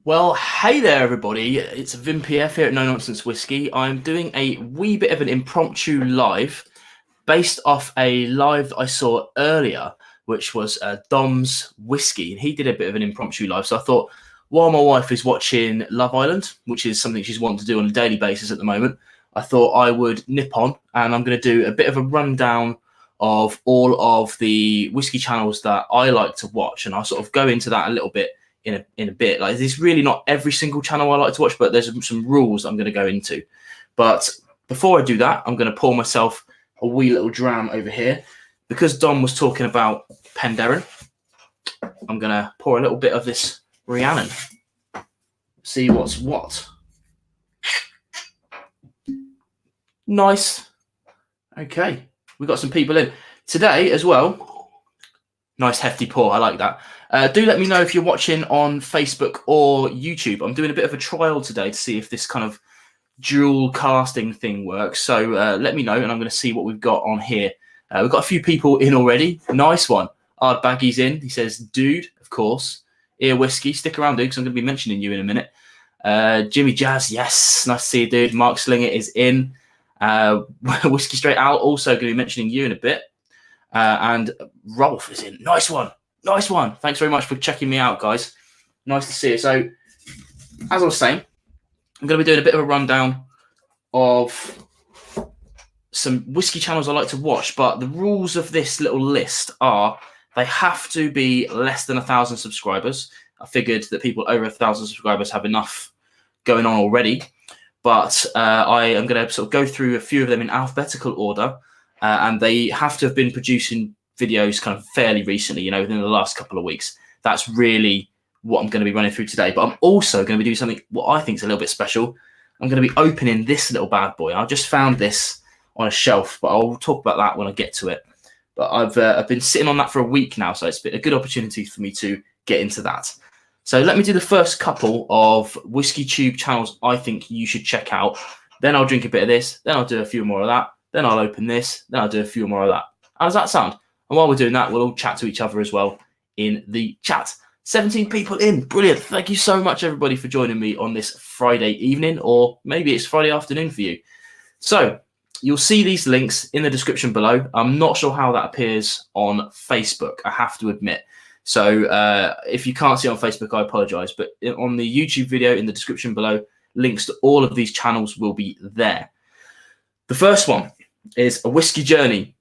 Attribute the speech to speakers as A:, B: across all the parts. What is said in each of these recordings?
A: Well, hey there, everybody. It's Vim PF here at No Nonsense Whiskey. I'm doing a wee bit of an impromptu live based off a live that I saw earlier, which was Dom's Whiskey. And he did a bit of an impromptu live. So I thought, while my wife is watching Love Island, which is something she's wanting to do on a daily basis at the moment, I thought I would nip on and I'm going to do a bit of a rundown of all of the whiskey channels that I like to watch. And I'll sort of go into that a little bit in a bit. Like, there's really not every single channel I like to watch, but there's some rules I'm going to go into. But before I do that, I'm going to pour myself a wee little dram over here. Because Dom was talking about Penderyn, I'm going to pour a little bit of this Rhiannon. See what's what. Nice. Okay, we've got some people in today as well. Nice hefty pour, I like that. Do let me know if you're watching on Facebook or YouTube. I'm doing a bit of a trial today to see if this kind of dual casting thing works. So let me know, and I'm going to see what we've got on here. We've got a few people in already. Nice one. Ard Baggy's in. He says, dude, of course. Ear Whiskey. Stick around, dude, because I'm going to be mentioning you in a minute. Jimmy Jazz, yes. Nice to see you, dude. Mark Slinger is in. Whiskey Straight Out, also going to be mentioning you in a bit. And Rolf is in. Nice one. Nice one. Thanks very much for checking me out, guys. Nice to see you. So, as I was saying, I'm going to be doing a bit of a rundown of some whiskey channels I like to watch, but the rules of this little list are they have to be less than 1,000 subscribers. I figured that people over 1,000 subscribers have enough going on already, but I am going to sort of go through a few of them in alphabetical order, and they have to have been producing videos kind of fairly recently, within the last couple of weeks. That's really what I'm going to be running through today. But I'm also going to be doing something what I think is a little bit special. I'm going to be opening this little bad boy. I just found this on a shelf, but I'll talk about that when I get to it. But I've been sitting on that for a week now, so it's been a good opportunity for me to get into that. So let me do the first couple of whiskey tube channels I think you should check out. Then I'll drink a bit of this. Then I'll do a few more of that. Then I'll open this. Then I'll do a few more of that. How does that sound? And while we're doing that, we'll all chat to each other as well in the chat. 17 people in. Brilliant. Thank you so much, everybody, for joining me on this Friday evening, or maybe it's Friday afternoon for you. So you'll see these links in the description below. I'm not sure how that appears on Facebook, I have to admit. So if you can't see on Facebook, I apologize. But on the YouTube video in the description below, links to all of these channels will be there. The first one is A Whiskey Journey.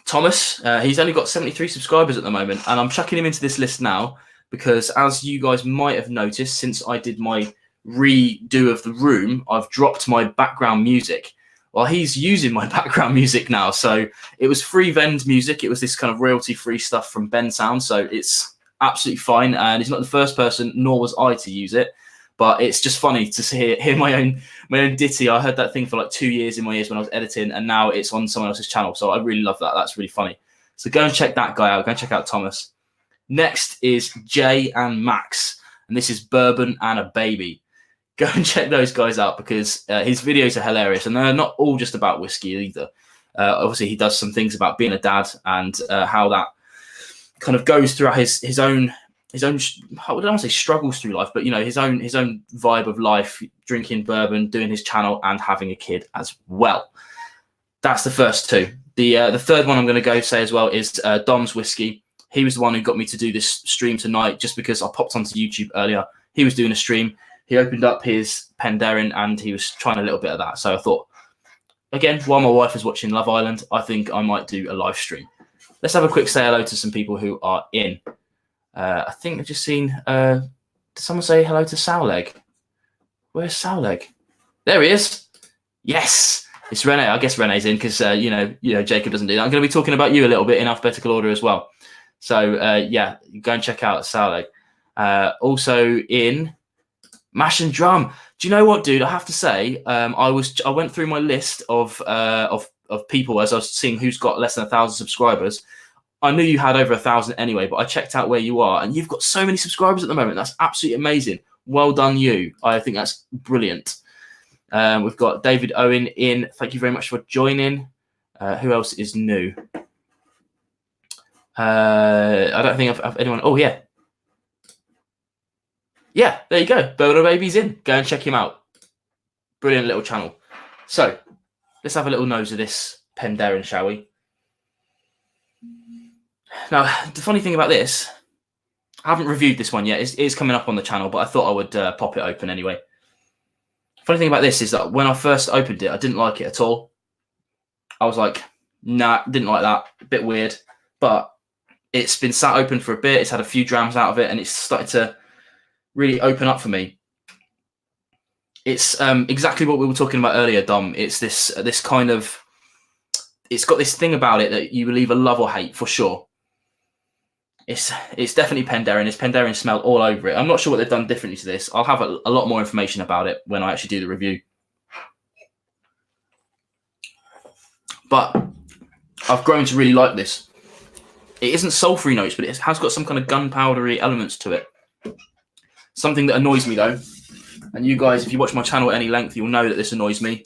A: Thomas, he's only got 73 subscribers at the moment, and I'm chucking him into this list now because, as you guys might have noticed, since I did my redo of the room, I've dropped my background music. Well, he's using my background music now, so it was free vend music. It was this kind of royalty-free stuff from Ben Sound, so it's absolutely fine, and he's not the first person, nor was I, to use it. But it's just funny to hear my own ditty. I heard that thing for like 2 years in my ears when I was editing, and now it's on someone else's channel. So I really love that. That's really funny. So go and check that guy out. Go and check out Thomas. Next is Jay and Max, and this is Bourbon and a Baby. Go and check those guys out because his videos are hilarious, and they're not all just about whiskey either. Obviously, he does some things about being a dad and how that kind of goes throughout his own, I don't want to say struggles through life, but his own vibe of life, drinking bourbon, doing his channel, and having a kid as well. That's the first two. The third one I'm going to go say as well is Dom's Whiskey. He was the one who got me to do this stream tonight, just because I popped onto YouTube earlier. He was doing a stream. He opened up his Penderyn and he was trying a little bit of that. So I thought, again, while my wife is watching Love Island, I think I might do a live stream. Let's have a quick say hello to some people who are in. I think I've just seen, did someone say hello to Sowleg? Where's Sowleg? There he is. Yes, it's Rene. I guess Rene's in because, Jacob doesn't do that. I'm going to be talking about you a little bit in alphabetical order as well. So, yeah, go and check out Sowleg. Also in Mash and Drum. Do you know what, dude? I have to say, I went through my list of people as I was seeing who's got less than 1,000 subscribers. I knew you had over 1,000 anyway, but I checked out where you are, and you've got so many subscribers at the moment. That's absolutely amazing. Well done, you. I think that's brilliant. We've got David Owen in. Thank you very much for joining. Who else is new? I don't think I've anyone. Oh, yeah. yeah, there you go. Boner Baby's in. Go and check him out. Brilliant little channel. So let's have a little nose of this Penderyn, shall we? Now, the funny thing about this, I haven't reviewed this one yet. It's coming up on the channel, but I thought I would pop it open anyway. Funny thing about this is that when I first opened it, I didn't like it at all. I was like, nah, didn't like that. A bit weird. But it's been sat open for a bit. It's had a few drams out of it, and it's started to really open up for me. It's exactly what we were talking about earlier, Dom. It's this kind of, it's got this thing about it that you will either love or hate for sure. It's definitely Penderyn. It's Penderyn smell all over it. I'm not sure what they've done differently to this. I'll have a lot more information about it when I actually do the review. But I've grown to really like this. It isn't sulfury notes, but it has got some kind of gunpowdery elements to it. Something that annoys me though, and you guys, if you watch my channel at any length, you'll know that this annoys me.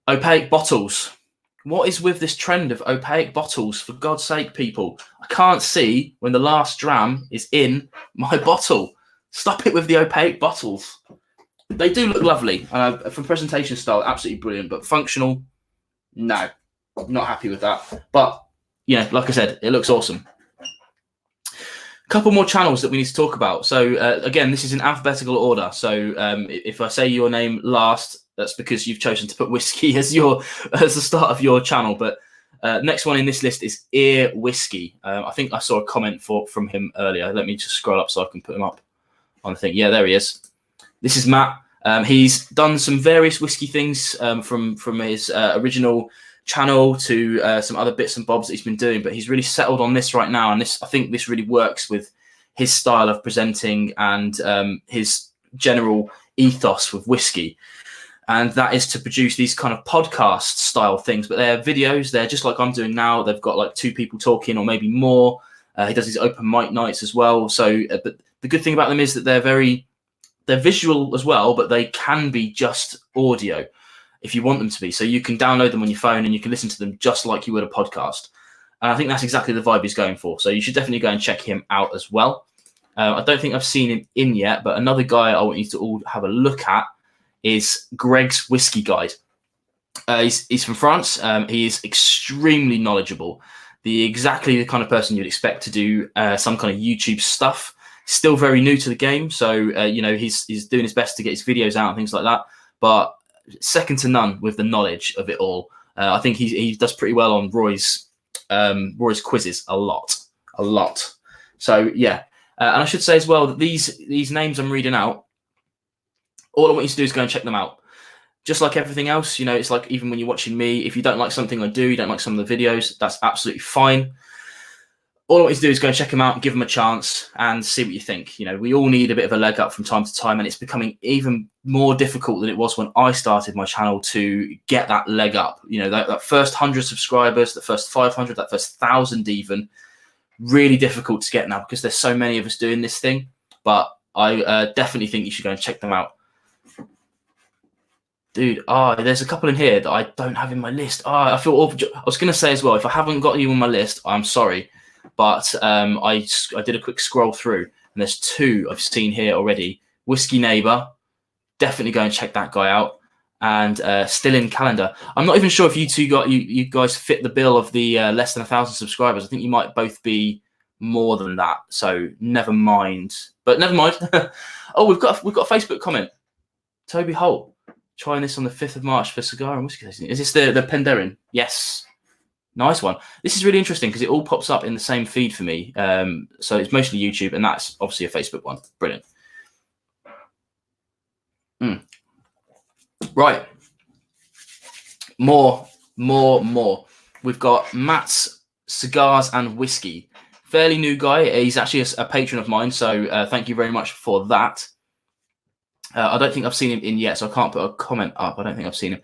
A: Opaque bottles. What is with this trend of opaque bottles? For God's sake, people. I can't see when the last dram is in my bottle. Stop it with the opaque bottles. They do look lovely. From presentation style, absolutely brilliant. But functional, no. Not happy with that. But, you know, like I said, it looks awesome. A couple more channels that we need to talk about. So, again, this is in alphabetical order. So, if I say your name last, that's because you've chosen to put whiskey as the start of your channel. But next one in this list is Ear Whiskey. I think I saw a comment from him earlier. Let me just scroll up so I can put him up on the thing. Yeah, there he is. This is Matt. He's done some various whiskey things from his original channel to some other bits and bobs that he's been doing, but he's really settled on this right now, and I think this really works with his style of presenting and his general ethos with whiskey, and that is to produce these kind of podcast style things. But they're videos, they're just like I'm doing now. They've got like 2 people talking or maybe more. He does his open mic nights as well. So but the good thing about them is that they're visual as well, but they can be just audio if you want them to be. So you can download them on your phone and you can listen to them just like you would a podcast. And I think that's exactly the vibe he's going for. So you should definitely go and check him out as well. I don't think I've seen him in yet, but another guy I want you to all have a look at is Greg's Whiskey Guide. He's from France. He is extremely knowledgeable. Exactly the kind of person you'd expect to do some kind of YouTube stuff. Still very new to the game. So, you know, he's doing his best to get his videos out and things like that. But second to none with the knowledge of it all. I think he does pretty well on Roy's quizzes a lot. So yeah, and I should say as well that these names I'm reading out, all I want you to do is go and check them out. Just like everything else, you know, it's like even when you're watching me, if you don't like something I do, you don't like some of the videos, that's absolutely fine. All I want you to do is go and check them out and give them a chance and see what you think. You know, we all need a bit of a leg up from time to time, and it's becoming even more difficult than it was when I started my channel to get that leg up. You know, that first 100 subscribers, the first 500, that first 1,000 even, really difficult to get now because there's so many of us doing this thing. But I definitely think you should go and check them out. Dude, there's a couple in here that I don't have in my list. I feel awful. I was going to say as well, if I haven't got you on my list, I'm sorry. But I did a quick scroll through, and there's 2 I've seen here already. Whiskey Neighbor, definitely go and check that guy out. And Still in Calendar. I'm not even sure if you guys fit the bill of the less than 1,000 subscribers. I think you might both be more than that. So never mind. But never mind. Oh, we've got a Facebook comment. Toby Holt, trying this on the 5th of March for cigar and whiskey tasting. Is this the Penderyn? Yes. Nice one. This is really interesting because it all pops up in the same feed for me. So it's mostly YouTube, and that's obviously a Facebook one. Brilliant. Right. More. We've got Matt's Cigars and Whiskey. Fairly new guy. He's actually a patron of mine, so thank you very much for that. I don't think I've seen him in yet, so I can't put a comment up. I don't think I've seen him.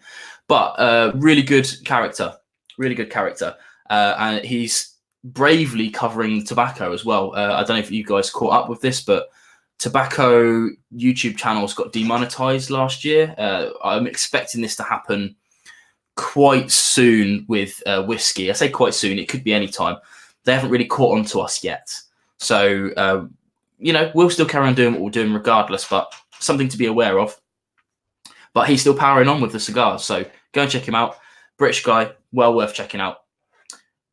A: But really good character. Really good character. And he's bravely covering tobacco as well. I don't know if you guys caught up with this, but tobacco YouTube channels got demonetized last year. I'm expecting this to happen quite soon with whiskey. I say quite soon. It could be any time. They haven't really caught on to us yet. So, we'll still carry on doing what we're doing regardless, but something to be aware of. But he's still powering on with the cigars, so go and check him out. British guy, well worth checking out.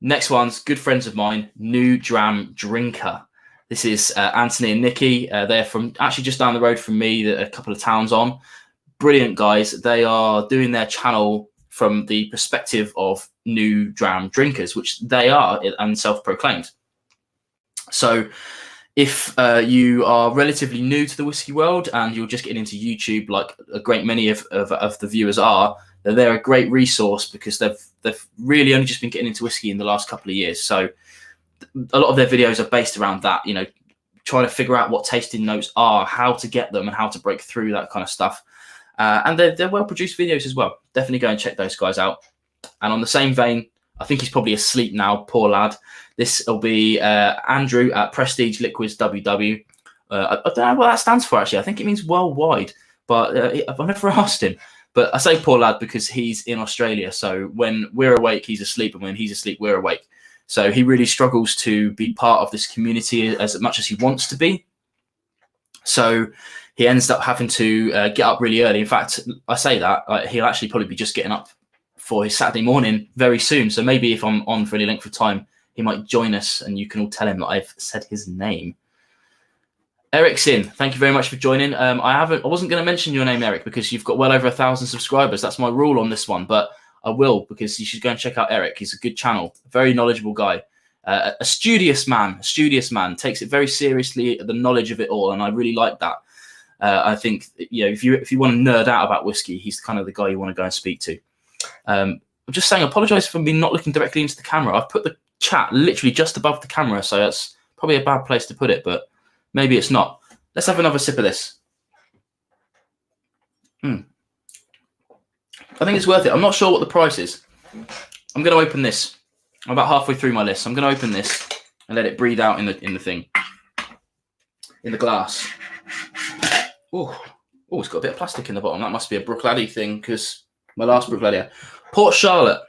A: Next one's good friends of mine, New Dram Drinker. This is Anthony and Nikki. They're from actually just down the road from me, a couple of towns on. Brilliant guys. They are doing their channel from the perspective of new dram drinkers, which they are, and self-proclaimed. So if you are relatively new to the whiskey world and you're just getting into YouTube, like a great many of the viewers are, they're a great resource because they've really only just been getting into whiskey in the last couple of years. So a lot of their videos are based around that, trying to figure out what tasting notes are, how to get them, and how to break through that kind of stuff. And they're well-produced videos as well. Definitely go and check those guys out. And on the same vein, I think he's probably asleep now, poor lad. This will be Andrew at Prestige Liquids WW. I don't know what that stands for, actually. I think it means worldwide, but I've never asked him. But I say poor lad because he's in Australia. So when we're awake, he's asleep. And when he's asleep, we're awake. So he really struggles to be part of this community as much as he wants to be. So he ends up having to get up really early. In fact, I say that, he'll actually probably be just getting up for his Saturday morning very soon. So maybe if I'm on for any length of time, he might join us and you can all tell him that I've said his name. Eric's in. Thank you very much for joining. I wasn't going to mention your name, Eric, because you've got well over 1,000 subscribers. That's my rule on this one, but I will, because you should go and check out Eric. He's a good channel, very knowledgeable guy, a studious man, takes it very seriously, the knowledge of it all, and I really like that. I think if you want to nerd out about whiskey, he's kind of the guy you want to go and speak to. I'm just saying, apologise for me not looking directly into the camera. I've put the chat literally just above the camera, so that's probably a bad place to put it, but maybe it's not. Let's have another sip of this. I think it's worth it. I'm not sure what the price is. I'm going to open this. I'm about halfway through my list. I'm going to open this and let it breathe out in the thing, in the glass. Oh, it's got a bit of plastic in the bottom. That must be a Bruichladdich thing, because my last Bruichladdich. Port Charlotte,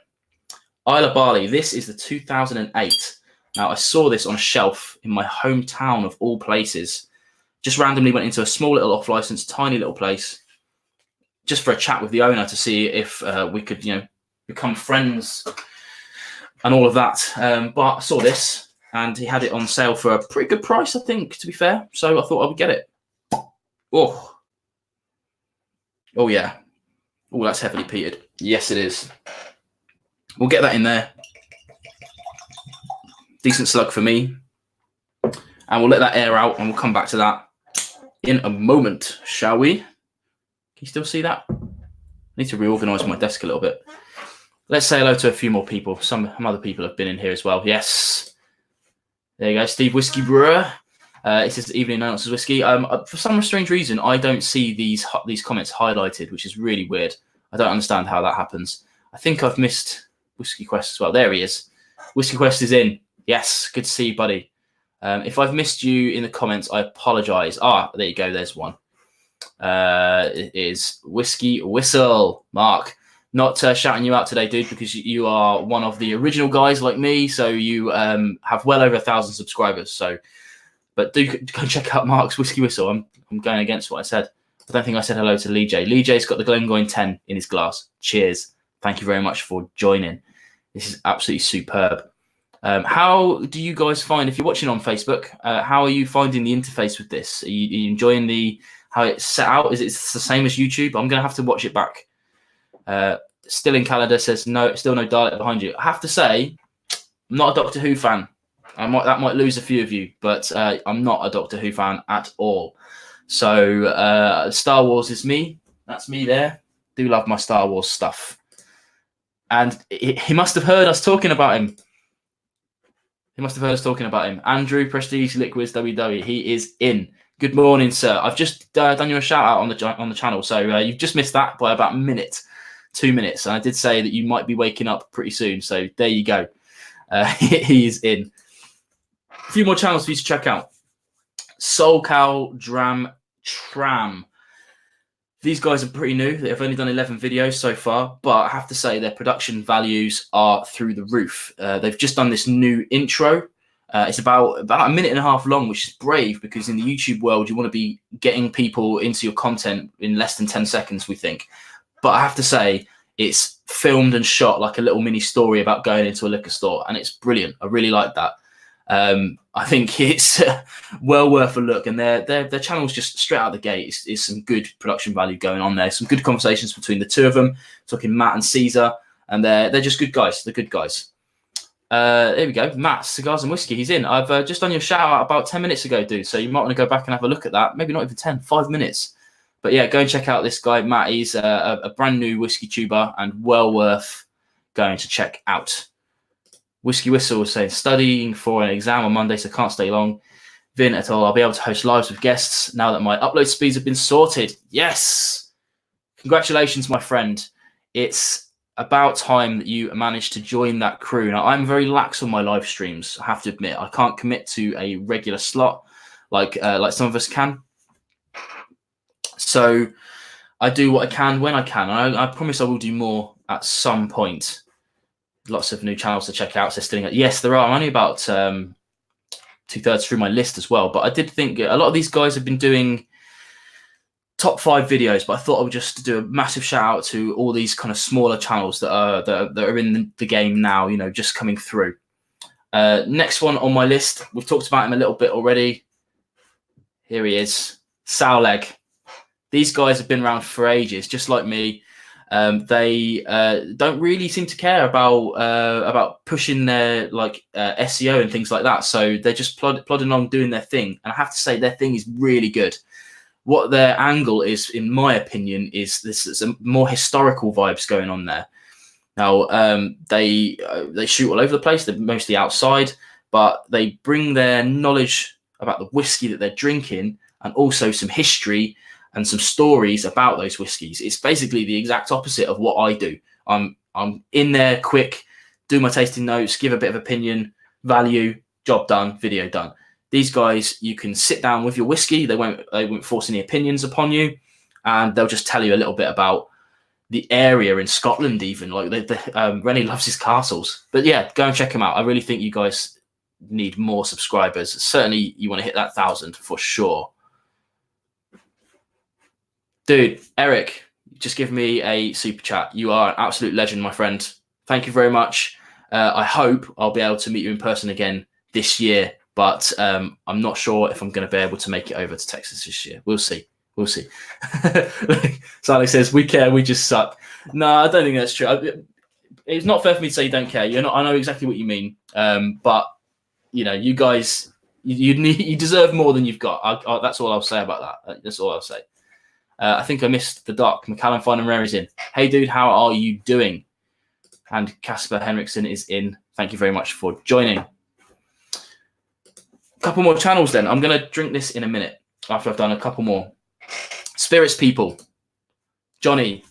A: Isle of Barley. This is the 2008. Now, I saw this on a shelf in my hometown of all places. Just randomly went into a small little off-license, tiny little place, just for a chat with the owner to see if we could, become friends and all of that. But I saw this, and he had it on sale for a pretty good price, I think, to be fair. So I thought I would get it. Oh yeah. Oh, that's heavily peated. Yes, it is. We'll get that in there. Decent slug for me. And we'll let that air out, and we'll come back to that in a moment, shall we? Can you still see that? I need to reorganize my desk a little bit. Let's say hello to a few more people. Some other people have been in here as well. Yes. There you go. Steve Whiskey Brewer. It says evening announcers whiskey. For some strange reason, I don't see these comments highlighted, which is really weird. I don't understand how that happens. I think I've missed Whiskey Quest as well. There he is. Whiskey Quest is in. Yes, good to see you, buddy. If I've missed you in the comments, I apologise. There you go. There's one. It is Whiskey Whistle, Mark. Not shouting you out today, dude, because you are one of the original guys like me. So you have well over 1,000 subscribers. But do go check out Mark's Whiskey Whistle. I'm going against what I said. I don't think I said hello to Lee J. Lee J's got the Glengoyne 10 in his glass. Cheers. Thank you very much for joining. This is absolutely superb. How do you guys find, if you're watching on Facebook, how are you finding the interface with this? Are you enjoying how it's set out? Is it the same as YouTube? I'm going to have to watch it back. Still in Canada says no, still no Dalek behind you. I have to say, I'm not a Doctor Who fan. That might lose a few of you, but I'm not a Doctor Who fan at all. So Star Wars is me. That's me there. Do love my Star Wars stuff. And he must have heard us talking about him. Andrew, Prestige Liquids WW. He is in. Good morning, sir. I've just done you a shout out on the channel. So you've just missed that by about 2 minutes. And I did say that you might be waking up pretty soon. So there you go. He is in. A few more channels for you to check out. Soul Cow Dram Tram. These guys are pretty new. They've only done 11 videos so far, but I have to say their production values are through the roof. They've just done this new intro, It's about a minute and a half long, which is brave because in the YouTube world, you want to be getting people into your content in less than 10 seconds, we think. But I have to say, it's filmed and shot like a little mini story about going into a liquor store, and it's brilliant. I really like that. I think it's well worth a look, and their channel's just straight out the gate. It's some good production value going on there. Some good conversations between the two of them, talking Matt and Caesar, and they're just good guys. They're good guys. There we go. Matt, Cigars and Whiskey. He's in. I've just done your shout out about 10 minutes ago, dude. So you might want to go back and have a look at that. Maybe not even 10, 5 minutes. But yeah, go and check out this guy, Matt. He's a brand new whiskey tuber and well worth going to check out. Whiskey Whistle was saying, studying for an exam on Monday, so can't stay long. Vin et al. I'll be able to host lives with guests now that my upload speeds have been sorted. Yes. Congratulations, my friend. It's about time that you managed to join that crew. Now, I'm very lax on my live streams, I have to admit. I can't commit to a regular slot like some of us can. So I do what I can when I can. I promise I will do more at some point. Lots of new channels to check out. So still, yes, there are. I'm only about 2/3 through my list as well. But I did think a lot of these guys have been doing top 5 videos, but I thought I would just do a massive shout out to all these kind of smaller channels that are in the game now, you know, just coming through. Next one on my list, we've talked about him a little bit already. Here he is, Sowleg. These guys have been around for ages, just like me. They don't really seem to care about pushing their SEO and things like that. So they're just plodding along doing their thing. And I have to say their thing is really good. What their angle is, in my opinion, is some more historical vibes going on there. Now, they shoot all over the place. They're mostly outside, but they bring their knowledge about the whiskey that they're drinking and also some history and some stories about those whiskies. It's basically the exact opposite of what I do. I'm in there quick, do my tasting notes, give a bit of opinion, value, job done, video done. These guys, you can sit down with your whiskey. They won't force any opinions upon you, and they'll just tell you a little bit about the area in Scotland. Even Rennie loves his castles. But yeah, go and check them out. I really think you guys need more subscribers. Certainly, you want to hit that 1,000 for sure. Dude, Eric, just give me a super chat. You are an absolute legend, my friend. Thank you very much. I hope I'll be able to meet you in person again this year. But I'm not sure if I'm going to be able to make it over to Texas this year. We'll see. We'll see. Sally says, we care, we just suck. No, I don't think that's true. It's not fair for me to say you don't care. I know exactly what you mean. But, you know, you guys, you deserve more than you've got. That's all I'll say about that. That's all I'll say. I think I missed the doc. McCallum Fine and Rare is in. Hey, dude, how are you doing? And Casper Henriksen is in. Thank you very much for joining. Couple more channels then. I'm going to drink this in a minute after I've done a couple more. Spirits People. Johnny.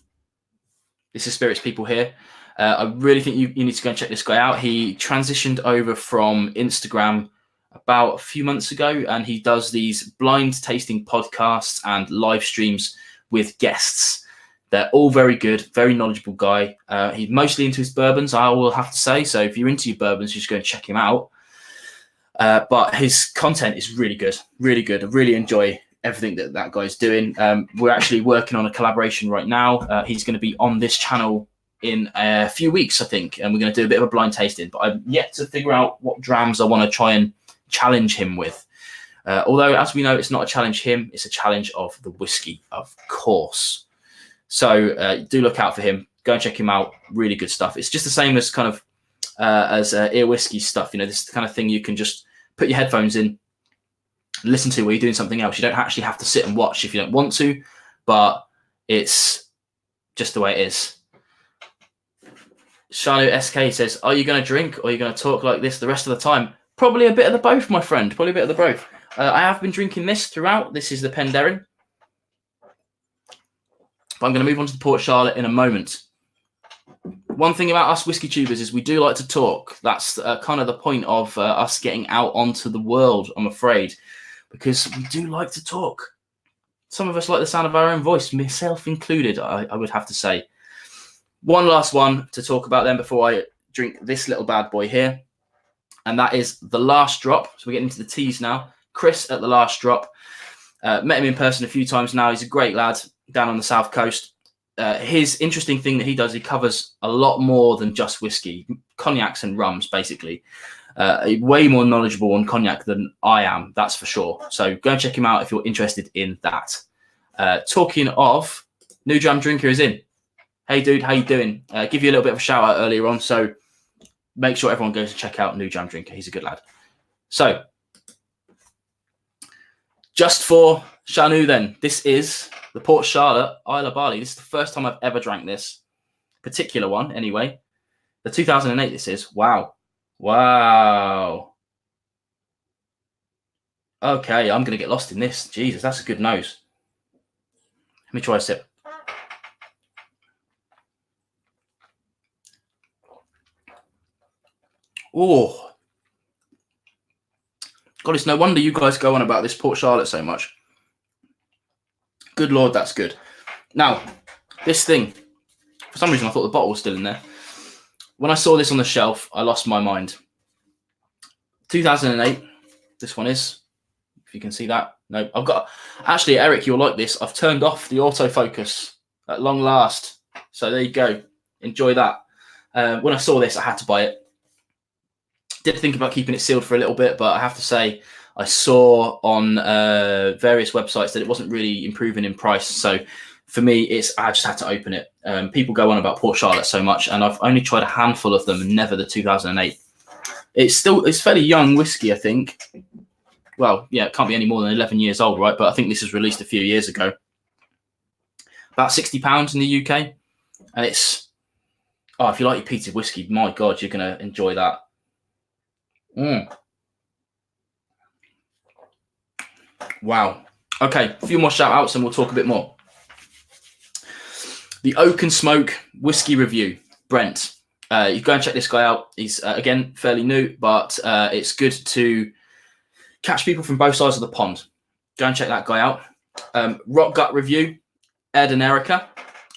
A: This is Spirits People here. I really think you need to go and check this guy out. He transitioned over from Instagram about a few months ago, and he does these blind tasting podcasts and live streams with guests. They're all very good, very knowledgeable guy. He's mostly into his bourbons, I will have to say. So if you're into your bourbons, just go and check him out. But his content is really good, really good. I really enjoy everything that guy's doing. We're actually working on a collaboration right now. He's going to be on this channel in a few weeks, I think, and we're going to do a bit of a blind tasting. But I've yet to figure out what drams I want to try and challenge him with. Although, as we know, it's not a challenge him, it's a challenge of the whiskey, of course. So do look out for him. Go and check him out. Really good stuff. It's just the same as kind of as ear whiskey stuff. You know, this is the kind of thing you can just put your headphones in, listen to while you're doing something else. You don't actually have to sit and watch if you don't want to, but it's just the way it is. Charlotte SK says, are you going to drink or are you going to talk like this the rest of the time? Probably a bit of the both, my friend. Probably a bit of the both. I have been drinking this throughout. This is the Penderyn. But I'm going to move on to the Port Charlotte in a moment. One thing about us whiskey tubers is we do like to talk. That's kind of the point of us getting out onto the world, I'm afraid, because we do like to talk. Some of us like the sound of our own voice, myself included, I would have to say. One last one to talk about then before I drink this little bad boy here. and that is The Last Drop. So we're getting into the teas now. Chris at The Last Drop. Met him in person a few times now. He's a great lad down on the South Coast. His interesting thing that he does, he covers a lot more than just whiskey, cognacs and rums, basically. Way more knowledgeable on cognac than I am, that's for sure. So go and check him out if you're interested in that. Talking of, New Jam Drinker is in. Hey, dude, how you doing? Give you a little bit of a shout out earlier on, so make sure everyone goes to check out New Jam Drinker. He's a good lad. So, just for Shanu then, this is the Port Charlotte Isla Barley. This is the first time I've ever drank this particular one, anyway. The 2008 this is. Wow. Wow. Okay, I'm going to get lost in this. Jesus, that's a good nose. Let me try a sip. Oh. God, it's no wonder you guys go on about this Port Charlotte so much. Good Lord, that's good. Now, this thing, for some reason I thought the bottle was still in there. When I saw this on the shelf, I lost my mind. 2008, this one is, if you can see that. No, I've got, actually, Eric, you'll like this. I've turned off the autofocus at long last. So there you go. Enjoy that. When I saw this, I had to buy it. Did think about keeping it sealed for a little bit, but I have to say, I saw on various websites that it wasn't really improving in price. So for me, I just had to open it. People go on about Port Charlotte so much, and I've only tried a handful of them, and never the 2008. It's fairly young whiskey, I think. Well, yeah, it can't be any more than 11 years old, right? But I think this was released a few years ago. About £60 in the UK. And it's, if you like your peated whiskey, my God, you're going to enjoy that. Wow. Okay, a few more shout outs and we'll talk a bit more. The Oak and Smoke Whiskey Review, Brent. You go and check this guy out. He's, again, fairly new, but it's good to catch people from both sides of the pond. Go and check that guy out. Rock Gut Review, Ed and Erica.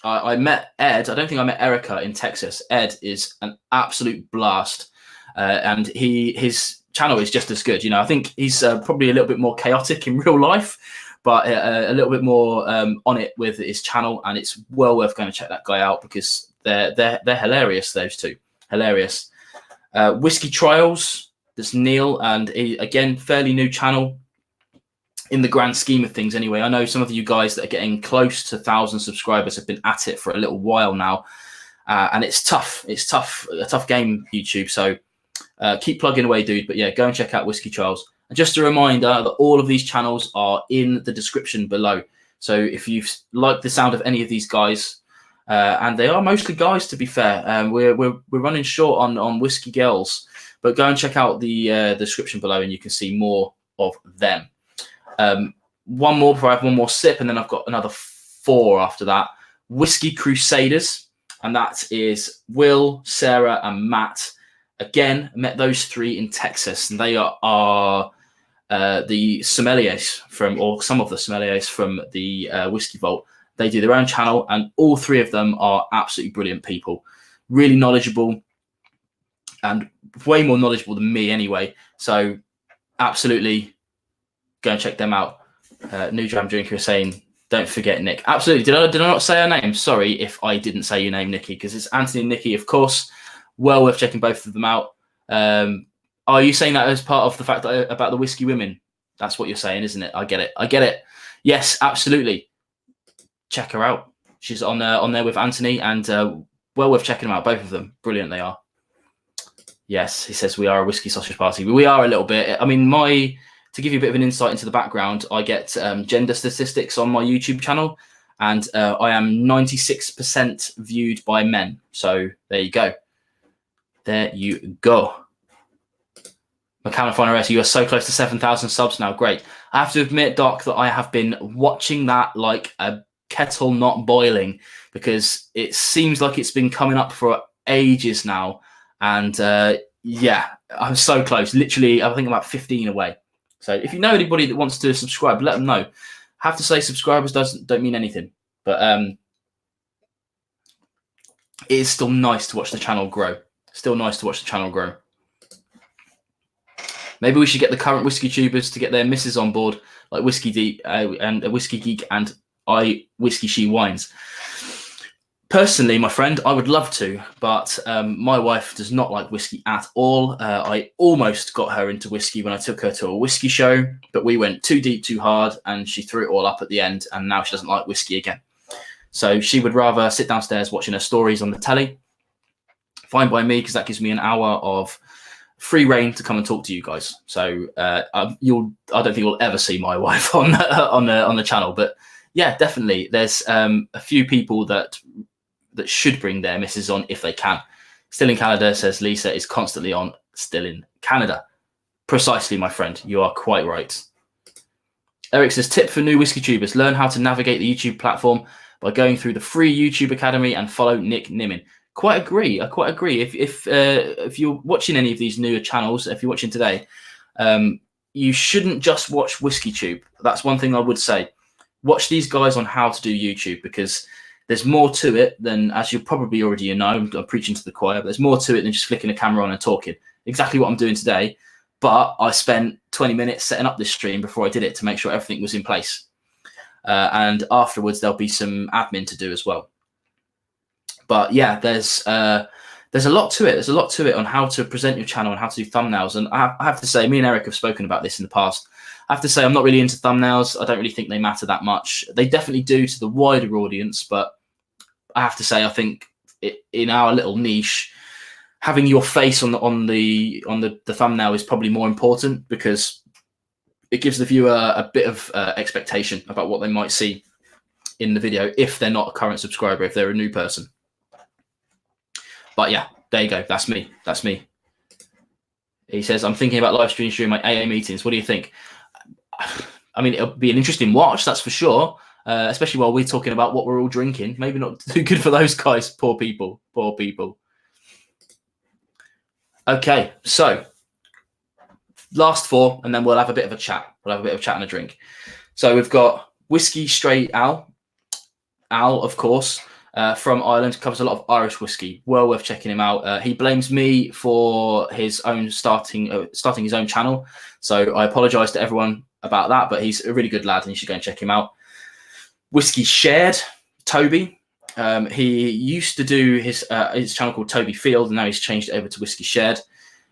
A: I met Ed. I don't think I met Erica in Texas. Ed is an absolute blast. And his channel is just as good. You know, I think he's probably a little bit more chaotic in real life, but a little bit more on it with his channel. And it's well worth going to check that guy out because they're hilarious, those two. Hilarious. Whiskey Trials, there's Neil, and again, fairly new channel in the grand scheme of things anyway. I know some of you guys that are getting close to 1,000 subscribers have been at it for a little while now. And it's tough. It's tough, a tough game, YouTube. So keep plugging away, dude. But yeah, go and check out Whisky Trials. And just a reminder that all of these channels are in the description below. So if you've liked the sound of any of these guys, and they are mostly guys, to be fair, we're running short on whiskey girls, but go and check out the description below, and you can see more of them. One more before I have one more sip, and then I've got another 4 after that. Whiskey Crusaders, and that is Will, Sarah, and Matt. Again, I met those 3 in Texas, and they are the sommeliers or some of the sommeliers from the Whiskey Vault. They do their own channel, and all 3 of them are absolutely brilliant people, really knowledgeable, and way more knowledgeable than me anyway. So absolutely go and check them out. New Jam Drinker is saying, don't forget Nick. Absolutely. Did I not say her name? Sorry if I didn't say your name, Nikki, because it's Anthony and Nikki, of course. Well worth checking both of them out. Are you saying that as part of the fact that about the whiskey women? That's what you're saying, isn't it? I get it. Yes, absolutely. Check her out. She's on there with Anthony, and well worth checking them out. Both of them, brilliant they are. Yes, he says we are a whiskey sausage party. We are a little bit. I mean, to give you a bit of an insight into the background, I get gender statistics on my YouTube channel, and I am 96% viewed by men. So there you go. There you go. McCallum you are so close to 7,000 subs now. Great. I have to admit, Doc, that I have been watching that like a kettle not boiling, because it seems like it's been coming up for ages now. And yeah, I'm so close. Literally, I think about 15 away. So if you know anybody that wants to subscribe, let them know. I have to say subscribers don't mean anything. But it is still nice to watch the channel grow. Still nice to watch the channel grow. Maybe we should get the current whiskey tubers to get their misses on board, like Whiskey Deep and Whiskey Geek and Whiskey She Wines. Personally, my friend, I would love to, but my wife does not like whiskey at all. I almost got her into whiskey when I took her to a whiskey show, but we went too deep, too hard, and she threw it all up at the end, and now she doesn't like whiskey again. So she would rather sit downstairs watching her stories on the telly. Fine by me, because that gives me an hour of free reign to come and talk to you guys. So I don't think you'll ever see my wife on the channel, but yeah, definitely. There's a few people that should bring their misses on if they can. Still in Canada, says Lisa, is constantly on. Still in Canada. Precisely, my friend. You are quite right. Eric says, tip for new whiskey tubers: learn how to navigate the YouTube platform by going through the free YouTube Academy and follow Nick Nimmin. Quite agree. I quite agree. If you're watching any of these newer channels, if you're watching today, you shouldn't just watch Whiskey Tube. That's one thing I would say. Watch these guys on how to do YouTube, because there's more to it than, as you probably already know, I'm preaching to the choir, but there's more to it than just flicking a camera on and talking. Exactly what I'm doing today. But I spent 20 minutes setting up this stream before I did it to make sure everything was in place. And afterwards, there'll be some admin to do as well. But yeah, there's a lot to it. There's a lot to it on how to present your channel and how to do thumbnails. And I have to say, me and Eric have spoken about this in the past. I have to say, I'm not really into thumbnails. I don't really think they matter that much. They definitely do to the wider audience, but I have to say, I think in our little niche, having your face on the thumbnail is probably more important, because it gives the viewer a bit of expectation about what they might see in the video if they're not a current subscriber, if they're a new person. But yeah, there you go. That's me. That's me. He says, I'm thinking about live streaming during my AA meetings. What do you think? I mean, it'll be an interesting watch, that's for sure. Especially while we're talking about what we're all drinking. Maybe not too good for those guys. Poor people. Poor people. Okay, so last four, and then we'll have a bit of a chat. We'll have a bit of a chat and a drink. So we've got Whiskey Straight Al. Al, of course, from Ireland, covers a lot of Irish whiskey. Well worth checking him out. He blames me for his own starting his own channel. So I apologise to everyone about that, but he's a really good lad and you should go and check him out. Whiskey Shared, Toby. He used to do his channel called Toby Field, and now he's changed it over to Whiskey Shared,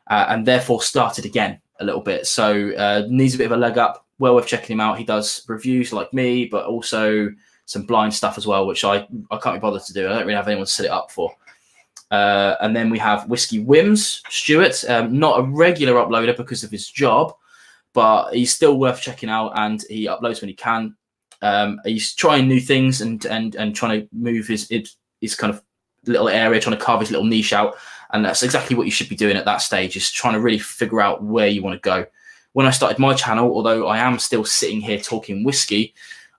A: and therefore started again a little bit. So needs a bit of a leg up. Well worth checking him out. He does reviews like me, but also some blind stuff as well, which I can't be bothered to do. I don't really have anyone to set it up for. And then we have Whiskey Whims, Stuart, not a regular uploader because of his job, but he's still worth checking out, and he uploads when he can. He's trying new things and trying to move his kind of little area, trying to carve his little niche out. And that's exactly what you should be doing at that stage, is trying to really figure out where you want to go. When I started my channel, although I am still sitting here talking whiskey,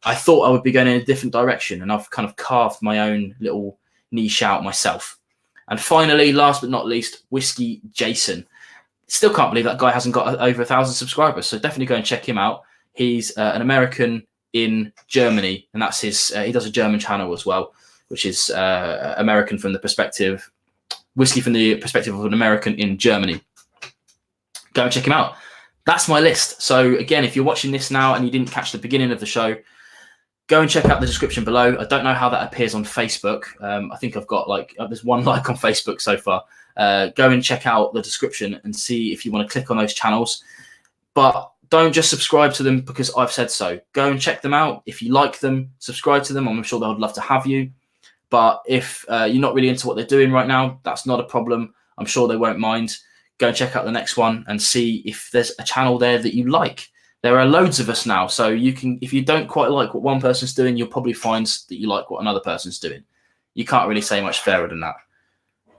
A: I thought I would be going in a different direction, and I've kind of carved my own little niche out myself. And finally, last but not least, Whiskey Jason. Still can't believe that guy hasn't got over 1,000 subscribers, so definitely go and check him out. He's an American in Germany, and that's his. He does a German channel as well, which is American from the perspective, whiskey from the perspective of an American in Germany. Go and check him out. That's my list. So again, if you're watching this now and you didn't catch the beginning of the show, go and check out the description below. I don't know how that appears on Facebook. I think I've got there's one like on Facebook so far. Go and check out the description and see if you want to click on those channels. But don't just subscribe to them because I've said so. Go and check them out. If you like them, subscribe to them. I'm sure they would love to have you. But if you're not really into what they're doing right now, that's not a problem. I'm sure they won't mind. Go and check out the next one and see if there's a channel there that you like. There are loads of us now, so you can, if you don't quite like what one person's doing, you'll probably find that you like what another person's doing. You can't really say much fairer than that.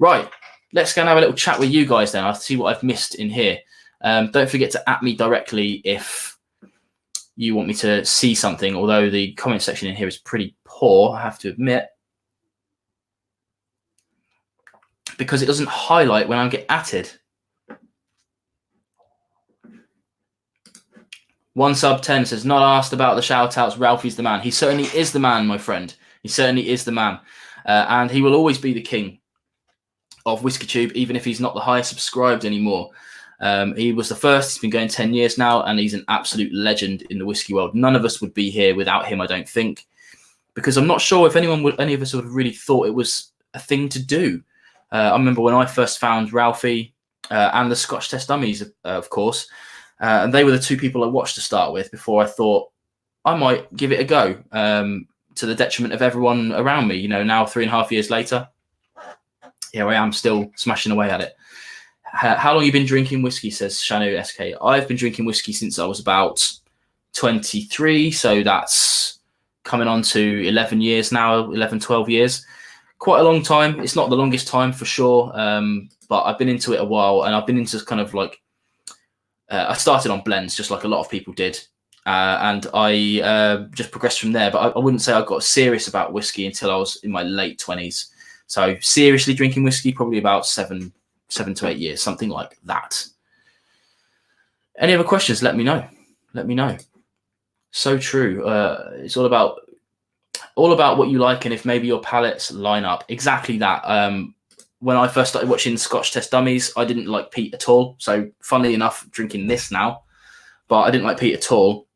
A: Right, let's go and have a little chat with you guys then. I'll see what I've missed in here. Don't forget to @ me directly if you want me to see something, although the comment section in here is pretty poor, I have to admit, because it doesn't highlight when I get atted. One sub 10 says, not asked about the shout-outs. Ralphie's the man. He certainly is the man, my friend. He certainly is the man. And he will always be the king of Whiskey Tube, even if he's not the highest subscribed anymore. He was the first. He's been going 10 years now, and he's an absolute legend in the whiskey world. None of us would be here without him, I don't think, because I'm not sure if any of us would have really thought it was a thing to do. I remember when I first found Ralphie and the Scotch Test Dummies, of course, and they were the two people I watched to start with before I thought I might give it a go, to the detriment of everyone around me. Now 3.5 years later, here I am still smashing away at it. How long have you been drinking whiskey, says Shanu SK. I've been drinking whiskey since I was about 23, so that's coming on to 11 years now, 11, 12 years. Quite a long time. It's not the longest time for sure, but I've been into it a while, and I've been into kind of like, I started on blends just like a lot of people did, and I just progressed from there. But I wouldn't say I got serious about whiskey until I was in my late 20s. So seriously drinking whiskey, probably about 7 to 8 years, something like that. Any other questions? Let me know. So true. It's all about what you like, and if maybe your palates line up. Exactly that. When I first started watching Scotch Test Dummies, I didn't like peat at all. So funnily enough, drinking this now, but I didn't like peat at all.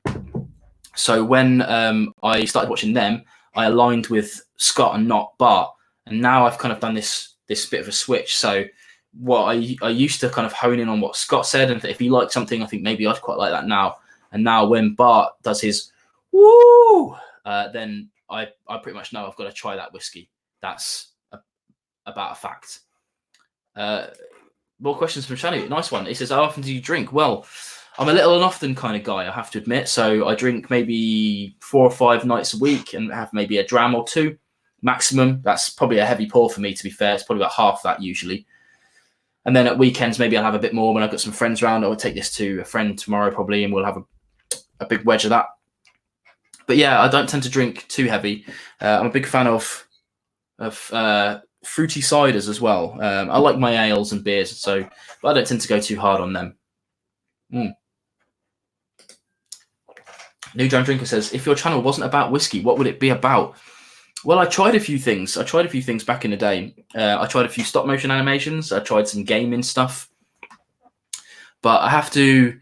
A: So when I started watching them, I aligned with Scott and not Bart, and now I've kind of done this bit of a switch. So what I used to kind of hone in on what Scott said, and if he liked something, I think maybe I'd quite like that now. And now when Bart does his woo, then I pretty much know I've got to try that whiskey. That's about a fact. More questions from Shani. Nice one. He says, how often do you drink? Well, I'm a little and often kind of guy, I have to admit. So I drink maybe 4 or 5 nights a week and have maybe a dram or 2 maximum. That's probably a heavy pour for me, to be fair. It's probably about half that usually. And then at weekends, maybe I'll have a bit more when I've got some friends around. I will take this to a friend tomorrow probably, and we'll have a big wedge of that. But yeah, I don't tend to drink too heavy. I'm a big fan of fruity ciders as well. I like my ales and beers, but I don't tend to go too hard on them. New John Drinker says, if your channel wasn't about whiskey, what would it be about? Well, I tried a few things. Back in the day. I tried a few stop motion animations. I tried some gaming stuff. But I have to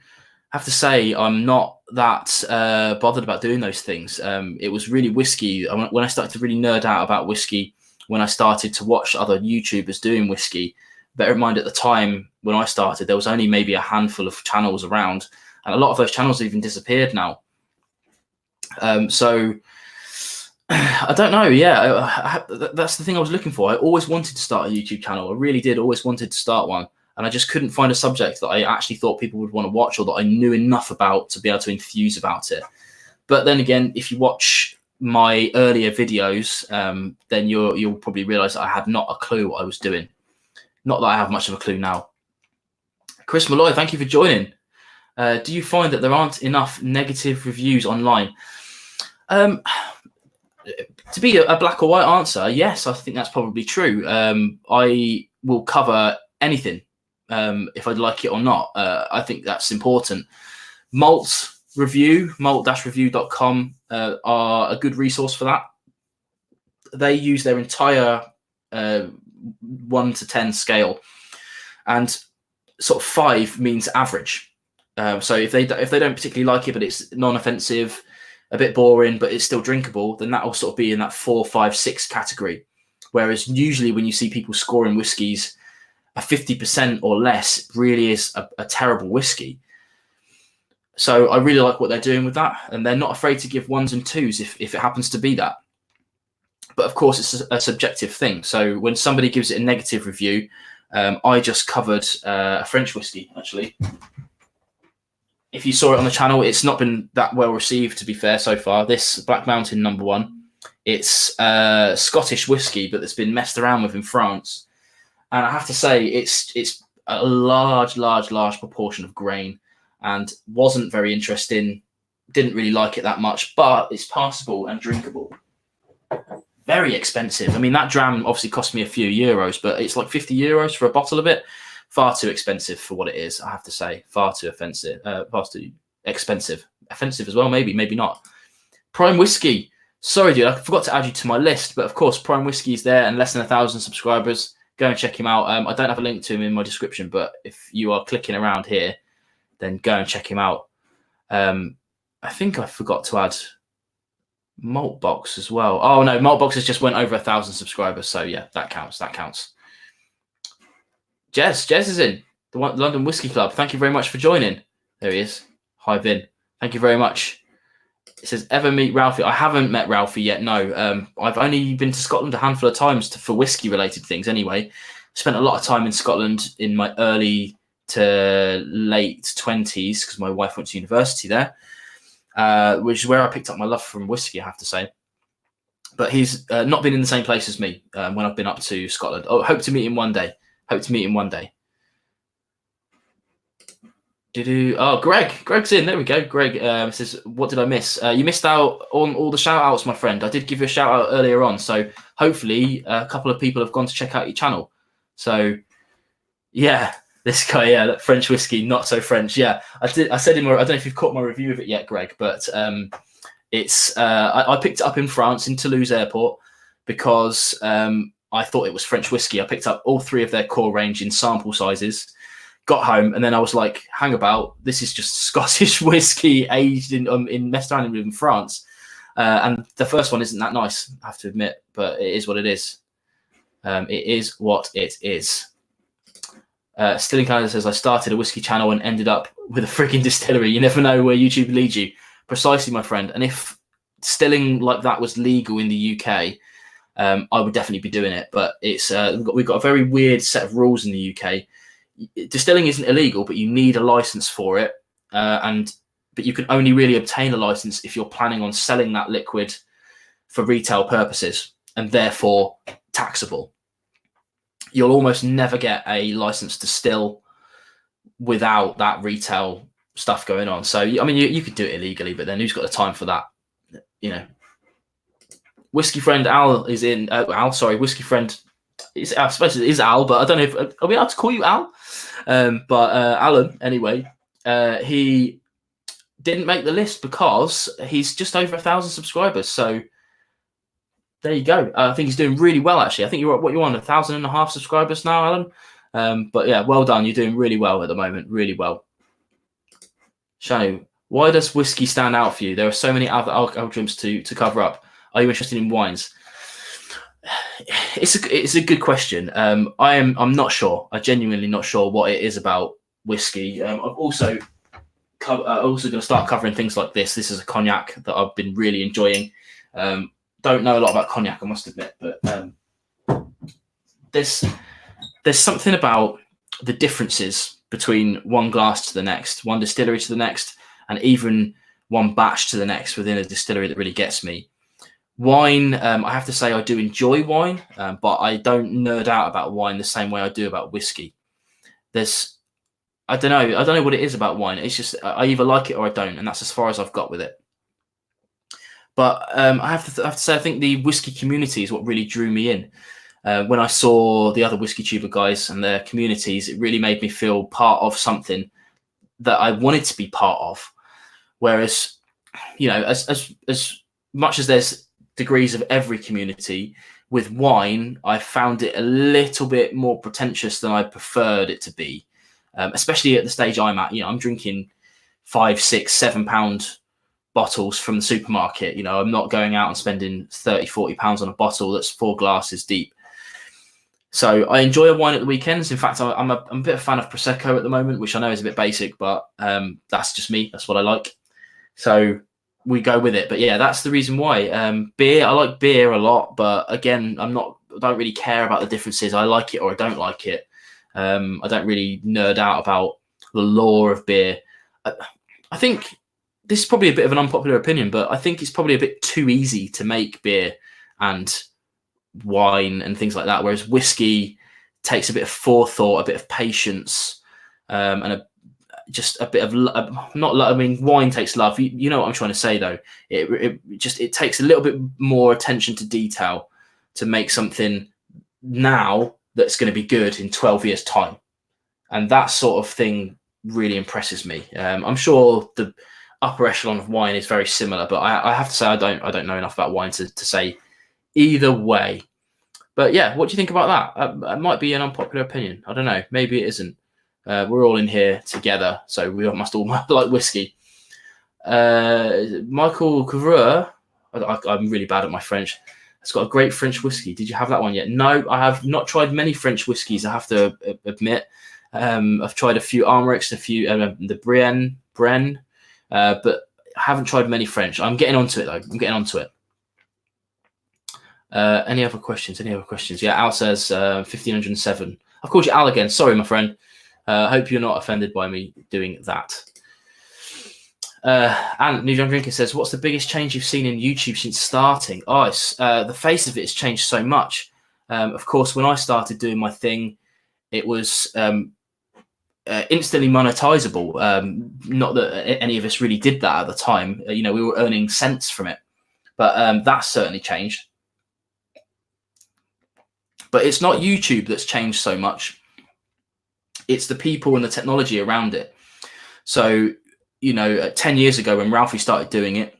A: say I'm not that bothered about doing those things. It was really whiskey. When I started to really nerd out about whiskey, when I started to watch other YouTubers doing whiskey, bear in mind at the time when I started, there was only maybe a handful of channels around, and a lot of those channels have even disappeared now. So I don't know. Yeah, that's the thing I was looking for. I always wanted to start a YouTube channel. I really did. Always wanted to start one. And I just couldn't find a subject that I actually thought people would want to watch, or that I knew enough about to be able to enthuse about it. But then again, if you watch my earlier videos, then you'll probably realize that I had not a clue what I was doing. Not that I have much of a clue now. Chris Malloy, thank you for joining. Do you find that there aren't enough negative reviews online? To be a black or white answer, yes, I think that's probably true. I will cover anything, if I'd like it or not. I think that's important. malt-review.com are a good resource for that. They use their entire 1 to 10 scale, and sort of 5 means average. So if they don't particularly like it, but it's non-offensive, a bit boring, but it's still drinkable, then that will sort of be in that 4, 5, 6 category. Whereas usually when you see people scoring whiskies, a 50% or less really is a terrible whiskey. So I really like what they're doing with that, and they're not afraid to give 1s and 2s if it happens to be that. But of course, it's a subjective thing. So when somebody gives it a negative review, I just covered a French whiskey, actually. If you saw it on the channel, it's not been that well received, to be fair, so far. This Black Mountain No. 1, it's Scottish whiskey, but it's been messed around with in France. And I have to say, it's a large proportion of grain, and wasn't very interesting. Didn't really like it that much, but it's passable and drinkable. Very expensive. I mean, that dram obviously cost me a few euros, but it's like 50 euros for a bottle of it. Far too expensive for what it is, I have to say. Far too offensive. Far too expensive. Offensive as well, maybe not. Prime Whiskey. Sorry, dude, I forgot to add you to my list, but of course, Prime Whiskey is there and less than 1,000 subscribers. go and check him out. I don't have a link to him in my description, but if you are clicking around here, then go and check him out. I think I forgot to add Maltbox as well. Oh no, Maltbox has just went over 1,000 subscribers, so yeah, that counts. That counts. Jez is in the London Whisky Club. Thank you very much for joining. There he is. Hi Vin. Thank you very much. It says, ever meet Ralphie? I haven't met Ralphie yet. No, I've only been to Scotland a handful of times for whiskey related things. Anyway, spent a lot of time in Scotland in my early to late 20s because my wife went to university there, which is where I picked up my love from whiskey, I have to say. But he's not been in the same place as me when I've been up to Scotland. Oh, hope to meet him one day. Oh, Greg's in. There we go. Greg says, what did I miss? You missed out on all the shout outs, my friend. I did give you a shout out earlier on. So hopefully a couple of people have gone to check out your channel. So yeah, this guy, yeah, French whiskey, not so French. Yeah, I said in I don't know if you've caught my review of it yet, Greg, but it's I picked it up in France in Toulouse airport because I thought it was French whiskey. I picked up all 3 of their core range in sample sizes. Got home and then I was like, hang about, this is just Scottish whiskey aged in messed around in France. And the first one isn't that nice, I have to admit, but it is what it is. It is what it is. Stilling Canada says, I started a whiskey channel and ended up with a freaking distillery. You never know where YouTube leads you. Precisely, my friend. And if stilling like that was legal in the UK, I would definitely be doing it. But it's we've got a very weird set of rules in the UK. Distilling isn't illegal, but you need a license for it, but you can only really obtain a license if you're planning on selling that liquid for retail purposes and therefore taxable. You'll almost never get a license to still without that retail stuff going on. So I mean, you could do it illegally, but then who's got the time for that? You know. Whiskey friend Al is in. Whiskey friend. I suppose it is Al, but I don't know if are we allowed to call you Al? But Alan, anyway, he didn't make the list because he's just over 1,000 subscribers. So there you go. I think he's doing really well, actually. I think you're on 1,500 subscribers now, Alan. But yeah, well done. You're doing really well at the moment. Really well. Shanu, why does whiskey stand out for you? There are so many other alcohol drinks to cover up. Are you interested in wines? It's a good question. I'm not sure. I'm genuinely not sure what it is about whiskey. I'm also going to start covering things like this. This is a cognac that I've been really enjoying. Don't know a lot about cognac, I must admit, but there's something about the differences between one glass to the next, one distillery to the next, and even one batch to the next within a distillery that really gets me. Wine, I have to say I do enjoy wine, but I don't nerd out about wine the same way I do about whiskey. I don't know what it is about wine. It's just I either like it or I don't, and that's as far as I've got with it. But I have to say I think the whiskey community is what really drew me in. When I saw the other whiskey tuber guys and their communities, it really made me feel part of something that I wanted to be part of. Whereas, you know, as much as there's degrees of every community, with wine, I found it a little bit more pretentious than I preferred it to be, especially at the stage I'm at. You know, I'm drinking 5, 6, 7 pound bottles from the supermarket. You know, I'm not going out and spending 30, 40 pounds on a bottle that's 4 glasses deep. So I enjoy a wine at the weekends. In fact, I'm a bit of a fan of Prosecco at the moment, which I know is a bit basic, but that's just me. That's what I like. So we go with it. But yeah, that's the reason why. Beer, I like beer a lot, but again, I don't really care about the differences. I like it or I don't like it. I don't really nerd out about the lore of beer. I think this is probably a bit of an unpopular opinion, but I think it's probably a bit too easy to make beer and wine and things like that, whereas whiskey takes a bit of forethought, a bit of patience, and just a bit of wine takes love. You know what I'm trying to say, though. It takes a little bit more attention to detail to make something now that's going to be good in 12 years' time, and that sort of thing really impresses me. I'm sure the upper echelon of wine is very similar, but I have to say I don't know enough about wine to say either way. But yeah, what do you think about that? It might be an unpopular opinion. I don't know. Maybe it isn't. We're all in here together, so we must all like whiskey. Michael Couvreur, I'm really bad at my French. It's got a great French whiskey. Did you have that one yet? No, I have not tried many French whiskies, I have to admit. I've tried a few Armorix, a few the Bren, but I haven't tried many French. I'm getting onto it though. I'm getting onto it. Any other questions? Yeah, Al says 1507. I've called you Al again. Sorry, my friend. Hope you're not offended by me doing that. And New Young Drinker says, what's the biggest change you've seen in YouTube since starting? Oh, the face of it has changed so much. Of course, when I started doing my thing, it was instantly monetizable. Not that any of us really did that at the time. We were earning cents from it, but that's certainly changed. But it's not YouTube that's changed so much. It's the people and the technology around it. So, 10 years ago when Ralphie started doing it,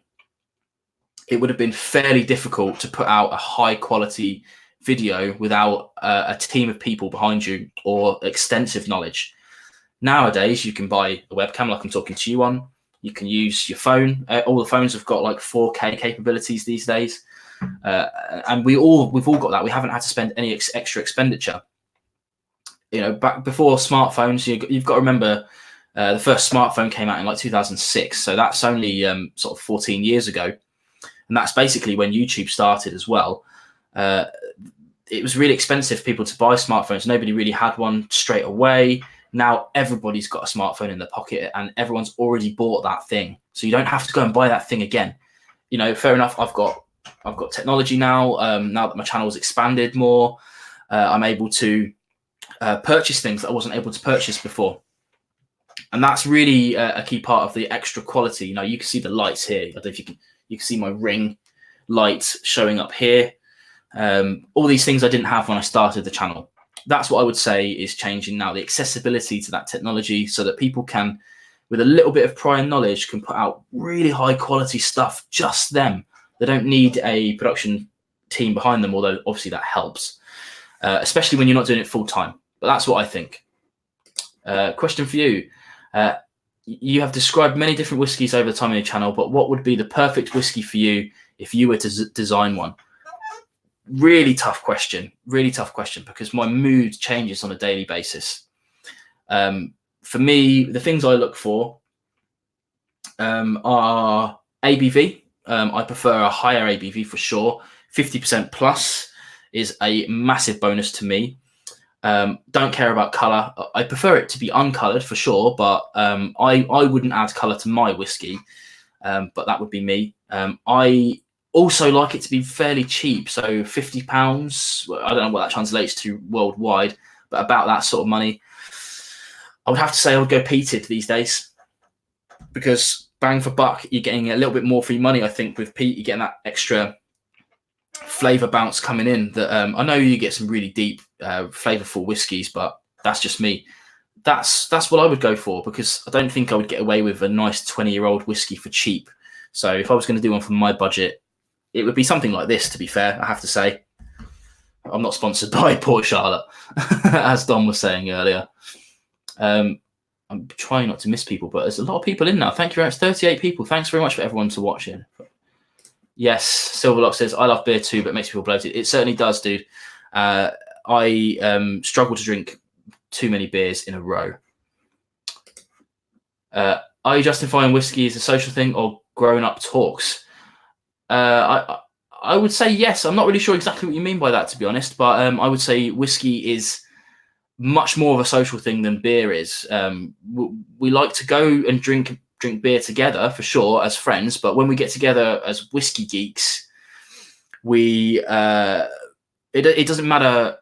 A: it would have been fairly difficult to put out a high quality video without a team of people behind you or extensive knowledge. Nowadays, you can buy a webcam like I'm talking to you on. You can use your phone. All the phones have got like 4K capabilities these days. And we've all got that. We haven't had to spend any extra expenditure. Back before smartphones, you've got to remember the first smartphone came out in like 2006. So that's only sort of 14 years ago. And that's basically when YouTube started as well. It was really expensive for people to buy smartphones. Nobody really had one straight away. Now everybody's got a smartphone in their pocket and everyone's already bought that thing. So you don't have to go and buy that thing again. Fair enough. I've got technology now. Now that my channel's expanded more, I'm able to purchase things that I wasn't able to purchase before. And that's really a key part of the extra quality. You can see the lights here. I don't know if you can see my ring lights showing up here. All these things I didn't have when I started the channel. That's what I would say is changing now, the accessibility to that technology so that people can, with a little bit of prior knowledge, can put out really high quality stuff, just them. They don't need a production team behind them, although obviously that helps, especially when you're not doing it full time. But that's what I think. Question for you. You have described many different whiskies over the time on your channel, but what would be the perfect whiskey for you if you were to design one? Really tough question, because my mood changes on a daily basis. For me, the things I look for are ABV. I prefer a higher ABV for sure. 50% plus is a massive bonus to me. Don't care about color. I prefer it to be uncolored for sure, but I wouldn't add color to my whiskey. But that would be me. I also like it to be fairly cheap, so £50. I don't know what that translates to worldwide, but about that sort of money. I would have to say I would go peated these days, because bang for buck, you're getting a little bit more for your money. I think with peat, you're getting that extra flavor bounce coming in. That I know you get some really deep, flavorful whiskies, but that's just me. That's what I would go for, because I don't think I would get away with a nice 20-year-old whiskey for cheap. So if I was going to do one for my budget, it would be something like this, to be fair, I have to say. I'm not sponsored by Port Charlotte, as Don was saying earlier. I'm trying not to miss people, but there's a lot of people in now. Thank you very much. 38 people. Thanks very much for everyone to watching. Yes, Silverlock says, I love beer too, but it makes me feel bloated. It certainly does, dude. I struggle to drink too many beers in a row. Are you justifying whiskey as a social thing or grown-up talks? I would say yes. I'm not really sure exactly what you mean by that, to be honest, but I would say whiskey is much more of a social thing than beer is. We like to go and drink beer together for sure as friends, but when we get together as whiskey geeks, it doesn't matter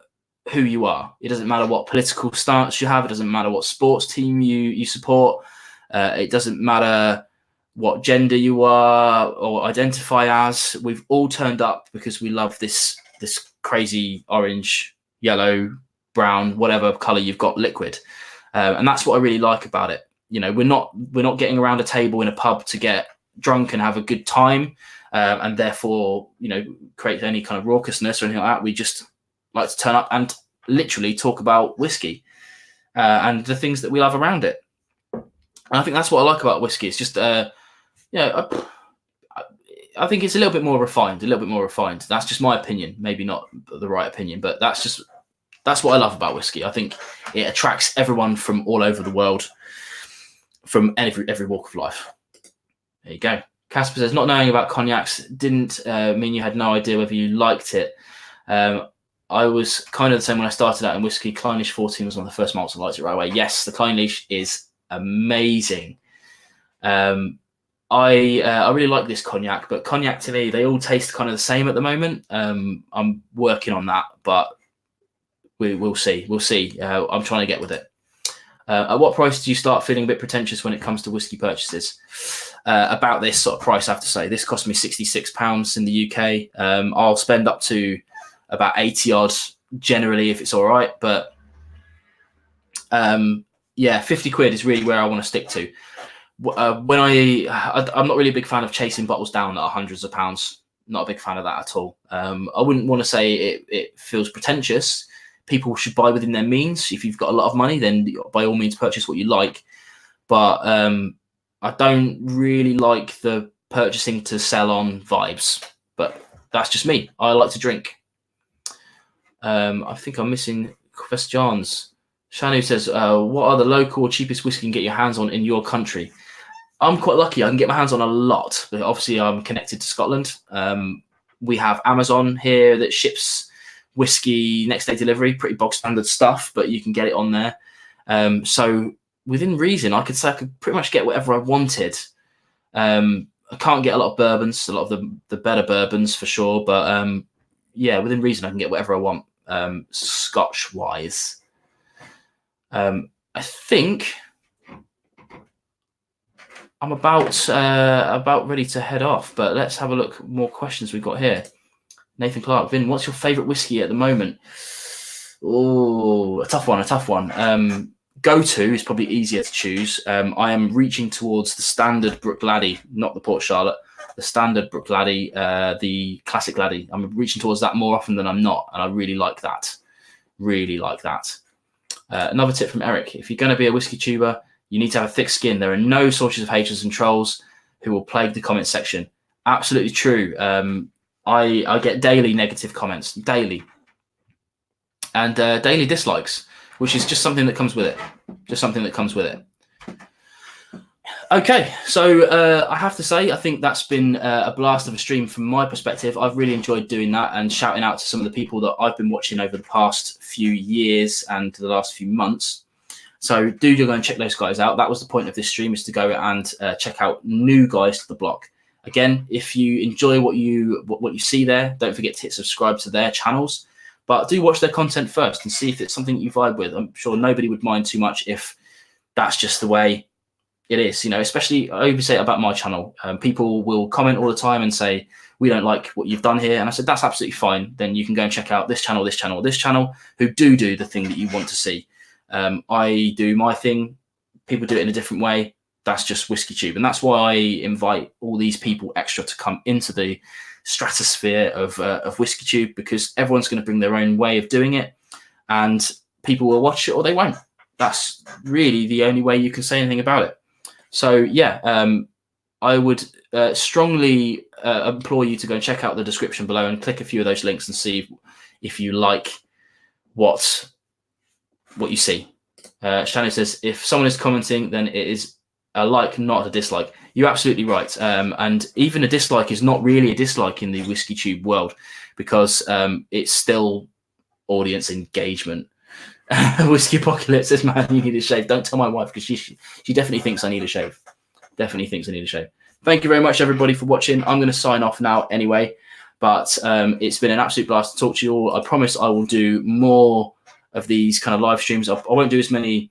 A: who you are. It doesn't matter what political stance you have. It doesn't matter what sports team you support. It doesn't matter what gender you are or identify as. We've all turned up because we love this crazy orange, yellow, brown, whatever color you've got liquid, and that's what I really like about it. We're not getting around a table in a pub to get drunk and have a good time, and therefore create any kind of raucousness or anything like that. We just like to turn up and literally talk about whiskey and the things that we love around it. And I think that's what I like about whiskey. It's just, I think it's a little bit more refined, That's just my opinion. Maybe not the right opinion, but that's what I love about whiskey. I think it attracts everyone from all over the world, from every walk of life. There you go. Casper says, not knowing about cognacs didn't mean you had no idea whether you liked it. I was kind of the same when I started out in whiskey. Clynelish 14 was one of the first malts I liked it right away. Yes, the Clynelish is amazing. I really like this cognac, but cognac to me, they all taste kind of the same at the moment. I'm working on that, but we'll see. I'm trying to get with it. At what price do you start feeling a bit pretentious when it comes to whiskey purchases? About this sort of price, I have to say, this cost me £66 in the UK. I'll spend up to about 80 odd generally if it's all right. But 50 quid is really where I want to stick to. When I'm not really a big fan of chasing bottles down at hundreds of pounds. Not a big fan of that at all. I wouldn't want to say it feels pretentious. People should buy within their means. If you've got a lot of money, then by all means purchase what you like. But I don't really like the purchasing to sell on vibes. But that's just me. I like to drink. I think I'm missing Professor Johns. Shanu says, what are the local or cheapest whiskey you can get your hands on in your country? I'm quite lucky. I can get my hands on a lot. But obviously, I'm connected to Scotland. We have Amazon here that ships whiskey next day delivery, pretty bog standard stuff, but you can get it on there. So within reason, I could say I could pretty much get whatever I wanted. I can't get a lot of bourbons, a lot of the better bourbons for sure, but within reason, I can get whatever I want, Scotch-wise. I think I'm about ready to head off, but let's have a look. More questions we've got here. Nathan Clark, Vin, what's your favourite whiskey at the moment? Oh, a tough one. Go-to is probably easier to choose. I am reaching towards the standard Bruichladdich, not the Port Charlotte, the standard Bruichladdich, the classic laddie. I'm reaching towards that more often than I'm not, and I really like that. Another tip from Eric: if you're going to be a whiskey tuber, you need to have a thick skin. There are no sources of haters and trolls who will plague the comment section. Absolutely true. I get daily negative comments, daily, and daily dislikes, which is just something that comes with it. Okay, so I have to say, I think that's been a blast of a stream from my perspective. I've really enjoyed doing that and shouting out to some of the people that I've been watching over the past few years and the last few months. So do go and check those guys out. That was the point of this stream, is to go and check out new guys to the block. Again, if you enjoy what you see there, don't forget to hit subscribe to their channels. But do watch their content first and see if it's something you vibe with. I'm sure nobody would mind too much if that's just the way it is. Especially I always say about my channel. People will comment all the time and say, we don't like what you've done here. And I said, that's absolutely fine. Then you can go and check out this channel, who do the thing that you want to see. I do my thing. People do it in a different way. That's just Whisky Tube. And that's why I invite all these people extra to come into the stratosphere of Whisky Tube, because everyone's going to bring their own way of doing it, and people will watch it or they won't. That's really the only way you can say anything about it. So I would strongly implore you to go and check out the description below and click a few of those links and see if you like what you see. Shannon says, if someone is commenting, then it is a like, not a dislike. You're absolutely right. And even a dislike is not really a dislike in the Whisky Tube world, because it's still audience engagement. Whiskey Apocalypse says, man, you need a shave. Don't tell my wife, because she definitely thinks I need a shave. Thank you very much, everybody, for watching. I'm going to sign off now anyway. But it's been an absolute blast to talk to you all. I promise I will do more of these kind of live streams. I won't do as many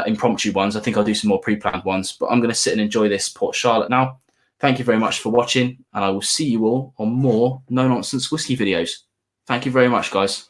A: impromptu ones. I think I'll do some more pre-planned ones, but I'm going to sit and enjoy this Port Charlotte now. Thank you very much for watching, and I will see you all on more no-nonsense whiskey videos. Thank you very much, guys.